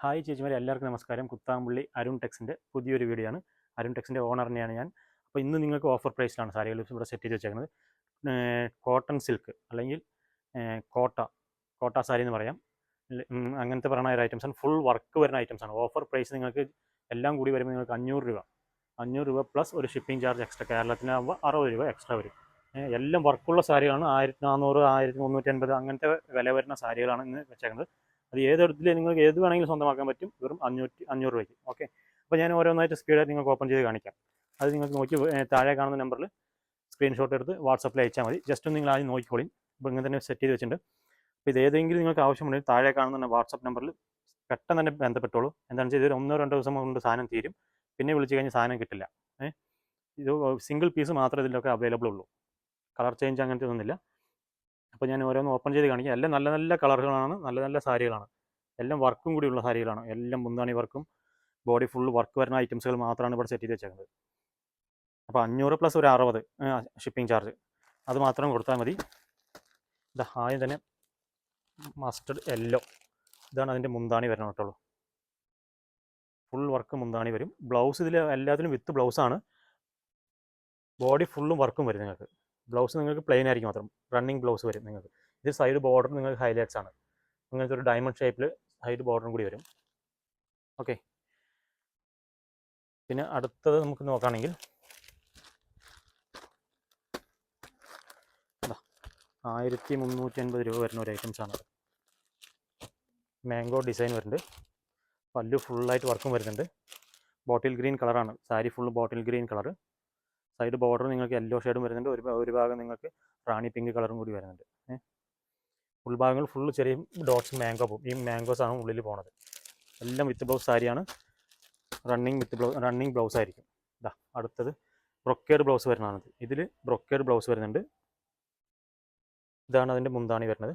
Hi ചേച്ചിമാരെ, എല്ലാവർക്കും നമസ്കാരം. കുത്താമ്പുള്ളി അരുൺ ടെക്സിൻ്റെ പുതിയൊരു വീഡിയോ ആണ്. അരുൺ ടെക്സിൻ്റെ ഓണർ തന്നെയാണ് ഞാൻ. അപ്പോൾ ഇന്ന് നിങ്ങൾക്ക് ഓഫർ പ്രൈസിലാണ് സാരികൾ ഇവിടെ സെറ്റ് ചെയ്ത് വെച്ചേക്കുന്നത്. കോട്ടൺ സിൽക്ക് അല്ലെങ്കിൽ കോട്ട കോട്ട സാരി എന്ന് പറയാം. അങ്ങനത്തെ പറയുന്ന ഒരു ഐറ്റംസാണ്. ഫുൾ വർക്ക് വരുന്ന ഐറ്റംസാണ്. ഓഫർ പ്രൈസ് നിങ്ങൾക്ക് എല്ലാം കൂടി വരുമ്പോൾ നിങ്ങൾക്ക് 500 രൂപ പ്ലസ് ഒരു ഷിപ്പിംഗ് ചാർജ് എക്സ്ട്രാ. കേരളത്തിനാകുമ്പോൾ 60 രൂപ എക്സ്ട്രാ വരും. എല്ലാം വർക്കുള്ള സാരികളാണ്. 1400, 1350 അങ്ങനത്തെ വില വരുന്ന സാരികളാണ് ഇന്ന് വെച്ചേക്കുന്നത്. അത് ഏതെടുത്തിൽ നിങ്ങൾക്ക് ഏത് വേണമെങ്കിലും സ്വന്തമാക്കാൻ പറ്റും, വെറും 500 രൂപയ്ക്ക്. ഓക്കെ, അപ്പോൾ ഞാൻ ഓരോന്നായിട്ട് സ്പീഡായിട്ട് നിങ്ങൾക്ക് ഓപ്പൺ ചെയ്ത് കാണിക്കാം. അത് നിങ്ങൾക്ക് നോക്കി താഴെ കാണുന്ന നമ്പറിൽ സ്ക്രീൻഷോട്ട് എടുത്ത് വാട്സപ്പിൽ അയച്ചാൽ മതി. ജസ്റ്റ് ഒന്ന് നിങ്ങൾ ആദ്യം നോക്കിക്കോളി. ഇപ്പോൾ ഇങ്ങനെ തന്നെ സെറ്റ് ചെയ്ത് വെച്ചിട്ടുണ്ട്. അപ്പോൾ ഇത് ഏതെങ്കിലും നിങ്ങൾക്ക് ആവശ്യമുണ്ടെങ്കിൽ താഴെ കാണുന്ന വാട്സപ്പ് നമ്പറിൽ പെട്ടെന്ന് തന്നെ ബന്ധപ്പെട്ടോളൂ. എന്താണെന്ന് വെച്ചാൽ 1-2 ദിവസം കൊണ്ട് സാധനം തീരും. പിന്നെ വിളിച്ച് കഴിഞ്ഞാൽ സാധനം കിട്ടില്ല. ഇത് സിംഗിൾ പീസ് മാത്രമേ ഇതിലൊക്കെ അവൈലബിൾ ഉള്ളൂ. കളർ ചേഞ്ച് അങ്ങനത്തെ ഒന്നുമില്ല. അപ്പോൾ ഞാൻ ഓരോന്ന് ഓപ്പൺ ചെയ്ത് കാണിക്കാം. എല്ലാം നല്ല നല്ല കളറുകളാണ്, നല്ല നല്ല സാരികളാണ്. എല്ലാം വർക്കും കൂടിയുള്ള സാരികളാണ്. എല്ലാം മുന്താണി വർക്കും ബോഡി ഫുൾ വർക്ക് വരുന്ന ഐറ്റംസുകൾ മാത്രമാണ് ഇവിടെ സെറ്റ് ചെയ്ത് വെച്ചേക്കുന്നത്. അപ്പോൾ 500 പ്ലസ് ഒരു 60 ഷിപ്പിംഗ് ചാർജ്, അത് മാത്രം കൊടുത്താൽ മതി. ഇത് ആദ്യം തന്നെ മസ്റ്റർഡ് യെല്ലോ, ഇതാണ് അതിൻ്റെ മുന്താണി വരണം കേട്ടുള്ളൂ. ഫുൾ വർക്ക് മുന്താണി വരും. ബ്ലൗസ് ഇതിൽ എല്ലാത്തിനും വിത്ത് ബ്ലൗസാണ്. ബോഡി ഫുള്ളും വർക്കും വരും നിങ്ങൾക്ക്. ബ്ലൗസ് നിങ്ങൾക്ക് പ്ലെയിൻ ആയിരിക്കും, മാത്രം റണ്ണിങ് ബ്ലൗസ് വരും നിങ്ങൾക്ക്. ഇത് സൈഡ് ബോർഡർ നിങ്ങൾക്ക് ഹൈലൈറ്റ്സ് ആണ്. നിങ്ങൾക്ക് ഒരു ഡയമണ്ട് ഷേപ്പിൽ സൈഡ് ബോർഡറും കൂടി വരും. ഓക്കെ, പിന്നെ അടുത്തത് നമുക്ക് നോക്കുകയാണെങ്കിൽ 1350 രൂപ വരുന്ന ഒരു ഐറ്റംസാണ്. മാംഗോ ഡിസൈൻ വരുന്നുണ്ട്. പല്ലു ഫുള്ളായിട്ട് വർക്കും വരുന്നുണ്ട്. ബോട്ടിൽ ഗ്രീൻ കളറാണ് sari, full bottle green colour. Side border നിങ്ങൾക്ക് യെല്ലോ ഷെയ്ഡും വരുന്നുണ്ട്. ഒരു ഭാഗം നിങ്ങൾക്ക് റാണി പിങ്ക് കളറും കൂടി വരുന്നുണ്ട്. ഉൾഭാഗങ്ങൾ ഫുള്ള് ചെറിയ ഡോട്ട്സ് മാംഗോ പോകും. ഈ മാംഗോസ് ആണ് ഉള്ളിൽ പോണത്. എല്ലാം വിത്ത് ബ്ലൗസ് സാരിയാണ്. റണ്ണിങ് ബ്ലൗസ് ആയിരിക്കും. ഇതാ അടുത്തത് ബ്രൊക്കേഡ് ബ്ലൗസ് വരുന്നതാണ്. ഇതിൽ ബ്രൊക്കേഡ് ബ്ലൗസ് വരുന്നുണ്ട്. ഇതാണ് അതിൻ്റെ മുന്താണി വരുന്നത്.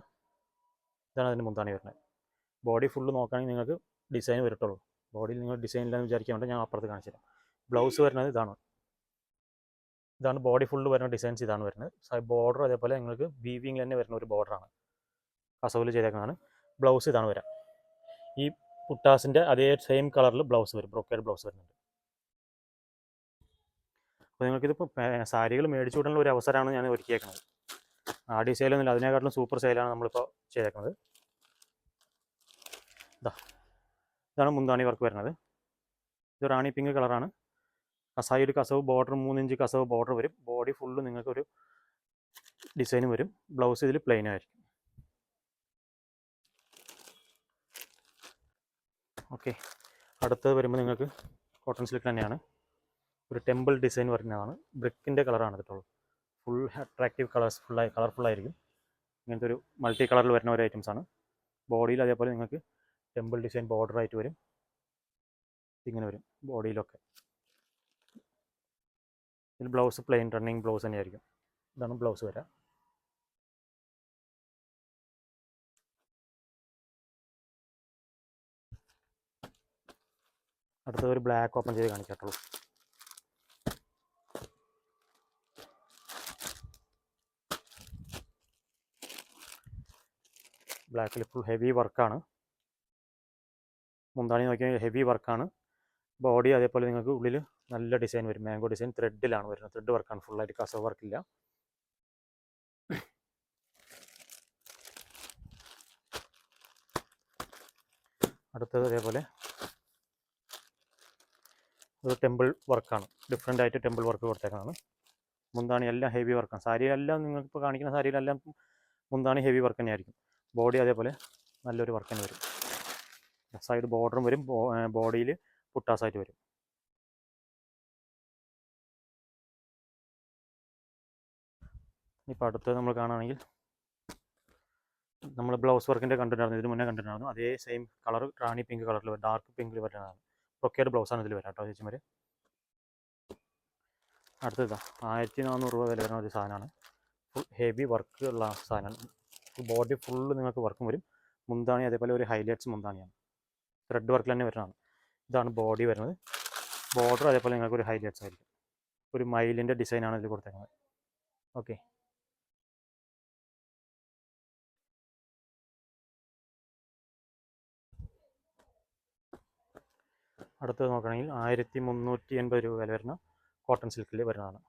ബോഡി ഫുള്ള് നോക്കുകയാണെങ്കിൽ നിങ്ങൾക്ക് ഡിസൈൻ വരട്ടുള്ളൂ. ബോഡിയിൽ നിങ്ങൾ ഡിസൈൻ ഇല്ലാന്ന് വിചാരിക്കാൻ വേണ്ടി ഞാൻ അപ്പുറത്ത് കാണിച്ചു തരാം. ബ്ലൗസ് വരുന്നത് ഇതാണ് ബോഡി ഫുള്ള് വരുന്ന ഡിസൈൻസ് ഇതാണ് വരുന്നത്. ബോർഡർ അതേപോലെ നിങ്ങൾക്ക് വീവിങ്ങിൽ തന്നെ വരുന്ന ഒരു ബോർഡറാണ്. കസവിൽ ചെയ്തേക്കുന്നതാണ്. ബ്ലൗസ് ഇതാണ് വരാം. ഈ പുട്ടാസിൻ്റെ അതേ സെയിം കളറിൽ ബ്ലൗസ് വരും. ബ്രൊക്കേഡ് ബ്ലൗസ് വരുന്നുണ്ട്. അപ്പോൾ നിങ്ങൾക്കിതിപ്പോൾ സാരികൾ മേടിച്ചു വിടാനുള്ള ഒരു അവസരമാണ് ഞാൻ ഒരുക്കിയേക്കുന്നത്. ആടി സെയിലൊന്നുമില്ല, അതിനേക്കാട്ടിലും സൂപ്പർ സെയിലാണ് നമ്മളിപ്പോൾ ചെയ്തേക്കുന്നത്. ഇതാണ് മുന്താണി വർക്ക് വരുന്നത്. ഇത് റാണി പിങ്ക് കളറാണ്. സൈഡ് കസവ് ബോർഡർ 3 ഇഞ്ച് കസവ് ബോർഡർ വരും. ബോഡി ഫുള്ള് നിങ്ങൾക്കൊരു ഡിസൈനും വരും. ബ്ലൗസ് ഇതിൽ പ്ലെയിൻ ആയിരിക്കും. ഓക്കെ, അടുത്തത് വരുമ്പോൾ നിങ്ങൾക്ക് കോട്ടൺ സിൽക്ക് തന്നെയാണ്. ഒരു ടെമ്പിൾ ഡിസൈൻ വരുന്നതാണ്. ബ്രിക്കിൻ്റെ കളറാണ് കേട്ടോ. ഫുൾ അട്രാക്റ്റീവ് കളർഫുള്ളായിരിക്കും. ഇങ്ങനത്തെ ഒരു മൾട്ടി കളറിൽ വരുന്ന ഒരു ഐറ്റംസാണ്. ബോഡിയിൽ അതേപോലെ നിങ്ങൾക്ക് ടെമ്പിൾ ഡിസൈൻ ബോർഡറായിട്ട് വരും. ഇങ്ങനെ വരും ബോഡിയിലൊക്കെ. ഇതിൽ ബ്ലൗസ് പ്ലെയിൻ റണ്ണിങ് ബ്ലൗസ് തന്നെയായിരിക്കും. ഇതാണ് ബ്ലൗസ് വരാം. അടുത്തത് ഒരു ബ്ലാക്ക് ഓപ്പൺ ചെയ്ത് കാണിക്കാട്ടുള്ളൂ. ബ്ലാക്കിൽ ഫുൾ ഹെവി വർക്കാണ്. മുന്താണി നോക്കിയാൽ ഹെവി വർക്കാണ്. ബോഡി അതേപോലെ നിങ്ങൾക്ക് ഉള്ളിൽ നല്ല ഡിസൈൻ വരും. മാംഗോ ഡിസൈൻ ത്രെഡിലാണ് വരുന്നത്. ത്രെഡ് വർക്കാണ്. ഫുള്ളായിട്ട് കസവ് വർക്കില്ല. അടുത്തത് അതേപോലെ ഒരു ടെമ്പിൾ വർക്കാണ്. ഡിഫറെൻ്റ് ആയിട്ട് ടെമ്പിൾ വർക്ക് കൊടുത്തേക്കുന്നതാണ്. മുന്താണി എല്ലാം ഹെവി വർക്കാണ്. സാരിയെല്ലാം നിങ്ങൾക്കിപ്പോൾ കാണിക്കുന്ന സാരിയിലെല്ലാം മുന്താണി ഹെവി വർക്ക് തന്നെയായിരിക്കും. ബോഡി അതേപോലെ നല്ലൊരു വർക്ക് തന്നെ വരും. സൈഡ് ബോർഡറും വരും. ബോഡിയിൽ പുട്ടാസായിട്ട് വരും. ഇപ്പോൾ അടുത്തത് നമ്മൾ കാണുകയാണെങ്കിൽ നമ്മൾ ബ്ലൗസ് വർക്കിൻ്റെ കണ്ടിട്ടുണ്ടായിരുന്നു. ഇതിന് മുന്നേ കണ്ടിട്ടുണ്ടായിരുന്നു. അതേ സെയിം കളർ റാണി പിങ്ക് കളറിൽ ഡാർക്ക് പിങ്കിൽ വരുന്നതാണ്. ബ്രൊക്കേഡ് ബ്ലൗസാണ് ഇതിൽ വരാം കേട്ടോ ചേച്ചിമാർ. അടുത്തത് 1400 രൂപ വില വരുന്ന ഒരു സാധനമാണ്. ഫുൾ ഹെവി വർക്ക് ഉള്ള സാധനമാണ്. ബോഡി ഫുള്ള് നിങ്ങൾക്ക് വർക്കും വരും. മുന്താണി അതേപോലെ ഒരു ഹൈലൈറ്റ്സ് മുന്താണിയാണ്. ത്രെഡ് വർക്കിൽ തന്നെ വരുന്നതാണ്. ഇതാണ് ബോഡി വരുന്നത്. ബോർഡർ അതേപോലെ നിങ്ങൾക്ക് ഒരു ഹൈലൈറ്റ്സ് ആയിരിക്കും. ഒരു മയിലിൻ്റെ ഡിസൈനാണ് ഇതിൽ കൊടുത്തേക്കുന്നത്. ഓക്കെ, അടുത്തത് നോക്കുകയാണെങ്കിൽ 1380 രൂപ വില വരുന്ന കോട്ടൺ സിൽക്കിൽ വരുന്നതാണ്.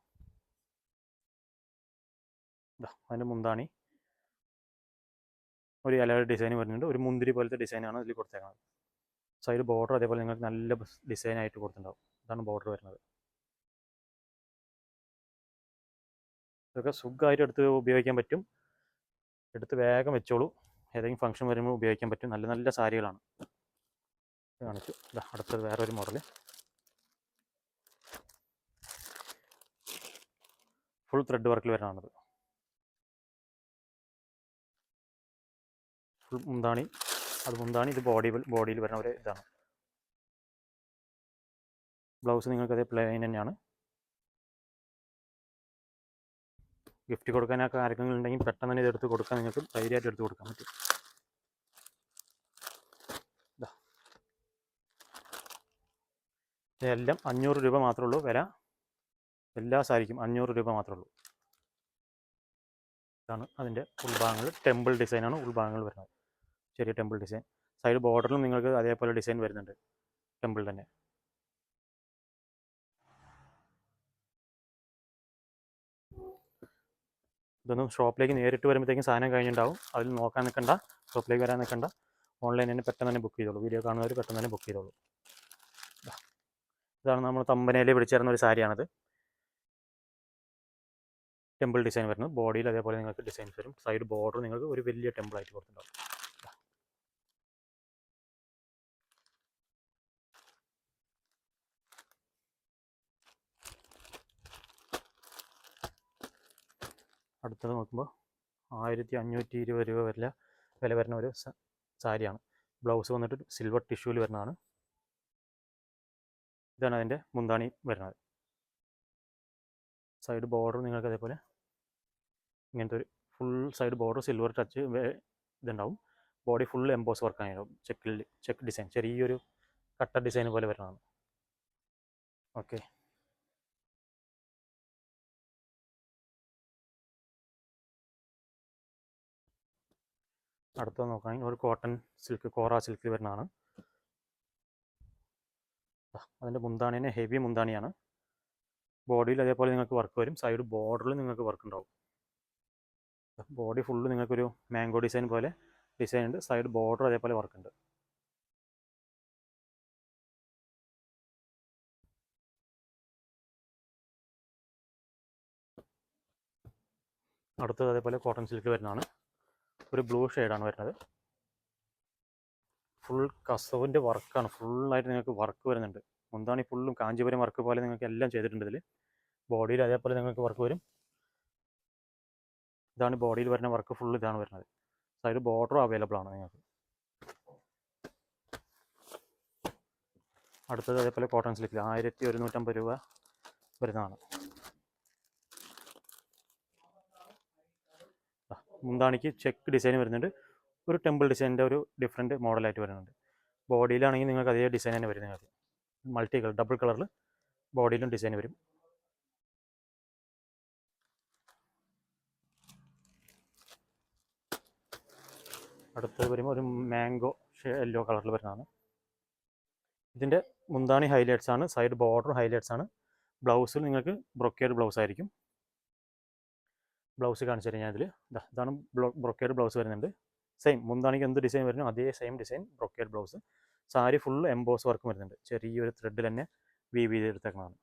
അതിൻ്റെ മുന്താണി ഒരു ഇലയുടെ ഡിസൈൻ വരുന്നുണ്ട്. ഒരു മുന്തിരി പോലത്തെ ഡിസൈനാണ് ഇതിൽ കൊടുത്തേക്കുന്നത്. സൈഡ് ബോർഡർ അതേപോലെ നിങ്ങൾക്ക് നല്ല ഡിസൈനായിട്ട് കൊടുത്തിട്ടുണ്ടാവും. ഇതാണ് ബോർഡർ വരുന്നത്. ഇതൊക്കെ സുഖമായിട്ട് എടുത്ത് ഉപയോഗിക്കാൻ പറ്റും. എടുത്ത് വേഗം വെച്ചോളൂ. ഏതെങ്കിലും ഫംഗ്ഷൻ വരുമ്പോൾ ഉപയോഗിക്കാൻ പറ്റും. നല്ല നല്ല സാരികളാണ്. കാണിച്ചു. അടുത്തത് വേറൊരു മോഡൽ. ഫുൾ ത്രെഡ് വർക്കിൽ വരുന്നതാണത്. ഫുൾ മുന്താണി, അത് മുന്താണി, ഇത് ബോഡിയിൽ വരുന്ന ഒരു ഇതാണ്. ബ്ലൗസ് നിങ്ങൾക്ക് അതേ പ്ലെയിൻ തന്നെയാണ്. ഗിഫ്റ്റ് കൊടുക്കാനൊക്കെ ആർക്കെങ്കിലും ഉണ്ടെങ്കിൽ പെട്ടെന്ന് തന്നെ ഇതെടുത്ത് കൊടുക്കാൻ നിങ്ങൾക്ക് ധൈര്യമായിട്ട് എടുത്ത് കൊടുക്കാൻ പറ്റും. ഇതെല്ലാം 500 രൂപ മാത്രമേ ഉള്ളൂ വില. എല്ലാ സാരിക്കും 500 രൂപ മാത്രമേ ഉള്ളൂ. ഇതാണ് അതിൻ്റെ ഉൾഭാഗങ്ങൾ. ടെമ്പിൾ ഡിസൈനാണ് ഉൾഭാഗങ്ങൾ വരുന്നത്. ചെറിയ ടെമ്പിൾ ഡിസൈൻ. സൈഡ് ബോർഡറിലും നിങ്ങൾക്ക് അതേപോലെ ഡിസൈൻ വരുന്നുണ്ട്, ടെമ്പിൾ തന്നെ. ഇതൊന്നും ഷോപ്പിലേക്ക് നേരിട്ട് വരുമ്പോഴത്തേക്കും സാധനം കഴിഞ്ഞിട്ടുണ്ടാവും. അതിൽ നോക്കാൻ നിൽക്കണ്ട, ഷോപ്പിലേക്ക് വരാൻ നിൽക്കണ്ട. ഓൺലൈൻ തന്നെ പെട്ടെന്ന് തന്നെ ബുക്ക് ചെയ്തോളൂ. വീഡിയോ കാണുന്നവർ പെട്ടെന്ന് തന്നെ ബുക്ക് ചെയ്തോളൂ. ഇതാണ് നമ്മൾ തമ്പനയിൽ പിടിച്ചേരുന്ന ഒരു സാരിയാണിത്. ടെമ്പിൾ ഡിസൈൻ വരുന്നത്. ബോഡിയിൽ അതേപോലെ നിങ്ങൾക്ക് ഡിസൈൻസ് വരും. സൈഡ് ബോർഡർ നിങ്ങൾക്ക് ഒരു വലിയ ടെമ്പിളായിട്ട് കൊടുത്തിട്ടുണ്ടാവും. അടുത്തത് നോക്കുമ്പോൾ 1520 രൂപ വില വരുന്ന ഒരു സാരിയാണ്. ബ്ലൗസ് വന്നിട്ട് സിൽവർ ടിഷ്യൂവിൽ വരുന്നതാണ്. ഇതാണ് അതിൻ്റെ മുന്താണി വരുന്നത്. സൈഡ് ബോർഡർ നിങ്ങൾക്ക് അതേപോലെ ഇങ്ങനത്തെ ഒരു full side border silver touch ഇതുണ്ടാവും. ബോഡി ഫുൾ എംബോസ് വർക്കായിട്ടും ചെക്ക് ഡിസൈൻ, ചെറിയൊരു കട്ട ഡിസൈൻ പോലെ വരുന്നതാണ്. ഓക്കെ, അടുത്തത് നോക്കുകയാണെങ്കിൽ ഒരു കോട്ടൺ സിൽക്ക്, കോറ സിൽക്കിൽ വരുന്നതാണ്. അതിൻ്റെ മുന്താണി തന്നെ ഹെവി മുന്താണിയാണ്. ബോഡിയിൽ അതേപോലെ നിങ്ങൾക്ക് വർക്ക് വരും. സൈഡ് ബോർഡറിൽ നിങ്ങൾക്ക് വർക്ക് ഉണ്ടാവും. ബോഡി ഫുള്ള് നിങ്ങൾക്കൊരു മാംഗോ ഡിസൈൻ പോലെ ഡിസൈൻ ഉണ്ട്. സൈഡ് ബോർഡർ അതേപോലെ വർക്ക് ഉണ്ട്. അടുത്തത് അതേപോലെ കോട്ടൺ സിൽക്ക് വരുന്നതാണ്. ഒരു ബ്ലൂ ഷെയ്ഡാണ് വരുന്നത്. ഫുൾ കസവിൻ്റെ വർക്കാണ്. ഫുള്ളായിട്ട് നിങ്ങൾക്ക് വർക്ക് വരുന്നുണ്ട്. മുന്താണി ഫുള്ളും കാഞ്ചീപുരം വർക്ക് പോലെ നിങ്ങൾക്ക് എല്ലാം ചെയ്തിട്ടുണ്ട് ഇതിൽ. ബോഡിയിൽ അതേപോലെ നിങ്ങൾക്ക് വർക്ക് വരും. ഇതാണ് ബോഡിയിൽ വരുന്ന വർക്ക്, ഫുൾ ഇതാണ് വരുന്നത്. സൈഡ് ബോർഡറും അവൈലബിൾ ആണ് നിങ്ങൾക്ക്. അടുത്തത് അതേപോലെ കോട്ടൺ സിൽക്കിൽ 1150 രൂപ വരുന്നതാണ്. മുന്താണിക്ക് ചെക്ക് ഡിസൈൻ വരുന്നുണ്ട്. ഒരു ടെമ്പിൾ ഡിസൈനിൻ്റെ ഒരു ഡിഫറെൻറ്റ് മോഡലായിട്ട് വരുന്നുണ്ട്. ബോഡിയിലാണെങ്കിൽ നിങ്ങൾക്ക് അതേ ഡിസൈൻ തന്നെ വരും. നിങ്ങൾക്ക് മൾട്ടി കളർ, ഡബിൾ കളറിൽ ബോഡിയിലും ഡിസൈൻ വരും. അടുത്തത് വരുമ്പോൾ ഒരു മാംഗോ യെല്ലോ കളറിൽ വരുന്നതാണ്. ഇതിൻ്റെ മുന്താണി ഹൈലൈറ്റ്സ് ആണ്, സൈഡ് ബോർഡർ ഹൈലൈറ്റ്സ് ആണ്. ബ്ലൗസിൽ നിങ്ങൾക്ക് ബ്രൊക്കേഡ് ബ്ലൗസ് ആയിരിക്കും. ബ്ലൗസ് കാണിച്ചു തരാം ഞാൻ ഇതിൽ. ഇതാണ് ബ്രൊക്കേഡ് ബ്ലൗസ് വരുന്നുണ്ട്. സെയിം മുന്താണിക്ക് എന്ത് ഡിസൈൻ വരുന്നു അതേ same design brocade blouse. Sari full emboss വർക്കും വരുന്നുണ്ട്. ചെറിയൊരു ത്രെഡ് തന്നെ വീവ് ചെയ്തെടുത്തേക്കുന്നതാണ്.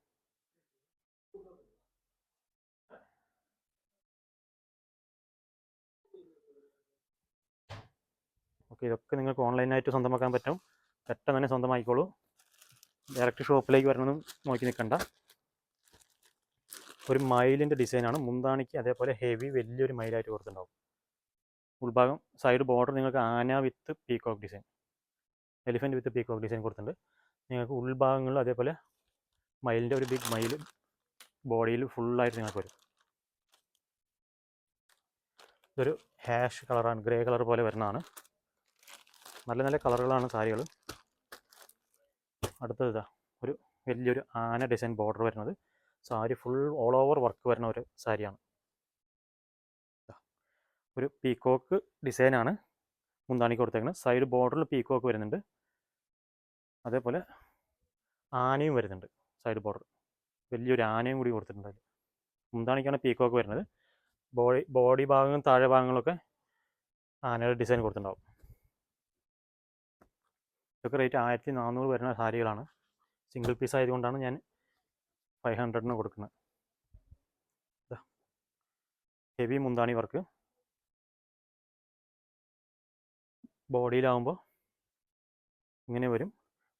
ഓക്കെ, ഇതൊക്കെ നിങ്ങൾക്ക് ഓൺലൈനായിട്ട് സ്വന്തമാക്കാൻ പറ്റും. പെട്ടെന്ന് തന്നെ സ്വന്തമായിക്കോളൂ. ഡയറക്റ്റ് ഷോപ്പിലേക്ക് വരണമെന്നും നോക്കി നിൽക്കണ്ട. ഒരു മയിലിൻ്റെ ഡിസൈനാണ് മുന്താണിക്ക്. അതേപോലെ ഹെവി വലിയൊരു മയിലായിട്ട് കൊടുത്തിട്ടുണ്ടാവും. ഉൾഭാഗം സൈഡ് ബോർഡർ നിങ്ങൾക്ക് ആന വിത്ത് പീകോക്ക് ഡിസൈൻ, എലിഫൻറ്റ് വിത്ത് പീകോക്ക് ഡിസൈൻ കൊടുത്തിട്ടുണ്ട്. നിങ്ങൾക്ക് ഉൾഭാഗങ്ങളിൽ അതേപോലെ മയിലിൻ്റെ ഒരു ബിഗ് മയിൽ ബോഡിയിൽ ഫുള്ളായിട്ട് നിങ്ങൾക്ക് വരും. ഇതൊരു ഹാഷ് കളറാണ്, ഗ്രേ കളർ പോലെ വരുന്നതാണ്. നല്ല നല്ല കളറുകളാണ് സാരികൾ. അടുത്തത് ഒരു വലിയൊരു ആന ഡിസൈൻ ബോർഡർ വരുന്നത്. Sari full all over work വരുന്ന ഒരു സാരിയാണ്. ഒരു പീകോക്ക് ഡിസൈനാണ് മുന്താണിക്ക് കൊടുത്തേക്കുന്നത്. സൈഡ് ബോർഡറിൽ പീകോക്ക് വരുന്നുണ്ട്. അതേപോലെ ആനയും വരുന്നുണ്ട്. സൈഡ് ബോർഡർ വലിയൊരു ആനയും കൂടി കൊടുത്തിട്ടുണ്ട് അതിൽ. മുന്താണിക്കാണ് പീക്കോക്ക് വരുന്നത്. ബോഡി ഭാഗങ്ങളും താഴെ ഭാഗങ്ങളൊക്കെ ആനയുടെ ഡിസൈൻ കൊടുത്തിട്ടുണ്ടാവും. ഇതൊക്കെ റേറ്റ് 1400 വരുന്ന സാരികളാണ്. സിംഗിൾ പീസ് ആയതുകൊണ്ടാണ് ഞാൻ 500 കൊടുക്കുന്നത്. ഹെവി മുന്താണി വർക്ക്. ബോഡിയിലാവുമ്പോൾ ഇങ്ങനെ വരും.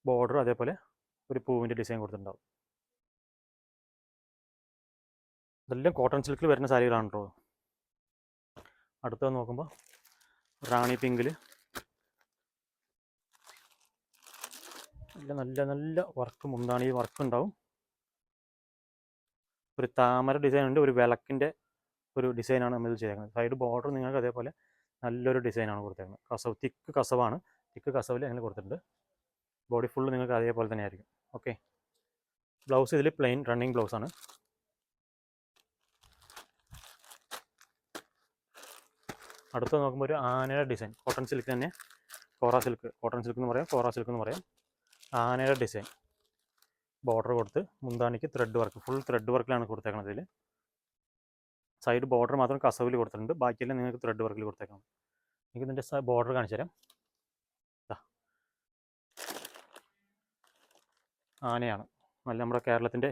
ബോർഡർ അതേപോലെ ഒരു പൂവിൻ്റെ ഡിസൈൻ കൊടുത്തിട്ടുണ്ടാവും. ഇതെല്ലാം കോട്ടൺ സിൽക്കിൽ വരുന്ന സാരികളാണ് കേട്ടോ. അടുത്തത് നോക്കുമ്പോൾ റാണി പിങ്കിൽ നല്ല നല്ല നല്ല വർക്ക്, മുന്താണി വർക്ക് ഉണ്ടാവും. ഒരു താമര ഡിസൈൻ ഉണ്ട്, ഒരു വിളക്കിൻ്റെ ഒരു ഡിസൈനാണ് നമ്മൾ ചെയ്തേക്കുന്നത്. സൈഡ് ബോർഡർ നിങ്ങൾക്ക് അതേപോലെ നല്ലൊരു ഡിസൈനാണ് കൊടുത്തേക്കുന്നത്. കസവ് തിക്ക് കസവാണ്. തിക്ക് കസവിൽ അങ്ങനെ കൊടുത്തിട്ടുണ്ട്. ബോഡി ഫുള്ള് നിങ്ങൾക്ക് അതേപോലെ തന്നെ ആയിരിക്കും. ഓക്കെ. ബ്ലൗസ് ഇതിൽ പ്ലെയിൻ റണ്ണിങ് ബ്ലൗസാണ്. അടുത്ത് നോക്കുമ്പോൾ ഒരു ആനയുടെ ഡിസൈൻ, കോട്ടൺ സിൽക്ക് തന്നെ, കോറ സിൽക്ക്, കോട്ടൺ സിൽക്ക് എന്ന് പറയാം, കോറ സിൽക്ക് എന്ന് പറയാം. ആനയുടെ ഡിസൈൻ ബോർഡർ കൊടുത്ത് മുന്താണിക്ക് ത്രെഡ് വർക്ക്, ഫുൾ ത്രെഡ് വർക്കിലാണ് കൊടുത്തേക്കുന്നത്. ഇതിൽ സൈഡ് ബോർഡർ മാത്രം കസവിൽ കൊടുത്തിട്ടുണ്ട്, ബാക്കിയെല്ലാം നിങ്ങൾക്ക് ത്രെഡ് വർക്കിൽ കൊടുത്തേക്കണം. എനിക്ക് ഇതിൻ്റെ ബോർഡർ കാണിച്ചു തരാം. ആനയാണ്, നല്ല നമ്മുടെ കേരളത്തിൻ്റെ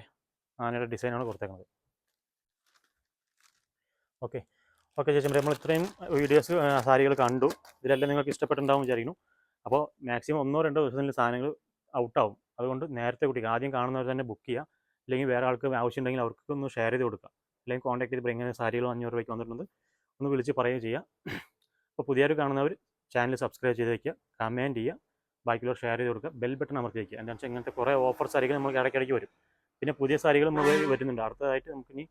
ആനയുടെ ഡിസൈനാണ് കൊടുത്തേക്കുന്നത്. ഓക്കെ ഓക്കെ ചേച്ചി, നമ്മൾ ഇത്രയും വീഡിയോസ് സാരികൾ കണ്ടു. ഇതിലെല്ലാം നിങ്ങൾക്ക് ഇഷ്ടപ്പെട്ടുണ്ടാവും വിചാരിക്കുന്നു. അപ്പോൾ മാക്സിമം 1-2 ദിവസത്തിൽ സാധനങ്ങൾ ഔട്ടാവും. അതുകൊണ്ട് നേരത്തെ കുട്ടിക്കുക, ആദ്യം കാണുന്നവർ തന്നെ ബുക്ക് ചെയ്യുക. അല്ലെങ്കിൽ വേറെ ആൾക്ക് ആവശ്യമുണ്ടെങ്കിൽ അവർക്ക് ഒന്ന് ഷെയർ ചെയ്ത് കൊടുക്കുക. അല്ലെങ്കിൽ കോൺടാക്ട് ചെയ്ത് ഇങ്ങനെ സാരികൾ 500 രൂപയ്ക്ക് വന്നിട്ടുണ്ട് ഒന്ന് വിളിച്ച് പറയുകയും ചെയ്യുക. അപ്പോൾ പുതിയൊരു കാണുന്നവർ ചാനൽ സബ്സ്ക്രൈബ് ചെയ്ത് വയ്ക്കുക, കമൻറ്റ് ചെയ്യുക, ബാക്കിയുള്ളവർ ഷെയർ ചെയ്ത് കൊടുക്കുക, ബെൽ ബട്ടൺ അമർത്തി വയ്ക്കുക. എന്താണെന്ന് വെച്ചാൽ ഇങ്ങനത്തെ കുറേ ഓഫർ സാരികൾ നമുക്ക് ഇടയ്ക്കിടയ്ക്ക് വരും. പിന്നെ പുതിയ സാരികൾ വരുന്നുണ്ട്. അടുത്തതായിട്ട് നമുക്കിനി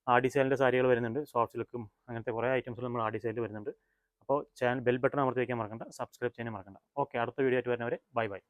ആടി സെയിലിൻ്റെ സാരികൾ വരുന്നുണ്ട്. സോഫ്റ്റ് സിൽക്കും അങ്ങനത്തെ കുറേ ഐറ്റംസ് നമ്മൾ ആടി സെയിലിൽ വരുന്നുണ്ട്. അപ്പോൾ ചാനൽ ബെൽ ബട്ടൺ അമർത്തി വയ്ക്കാൻ മറക്കണ്ട, സബ്സ്ക്രൈബ് ചെയ്യാൻ മറക്കണ്ട. ഓക്കെ, അടുത്ത വീഡിയോ ആയിട്ട് വരുന്നവരെ ബൈ ബൈ.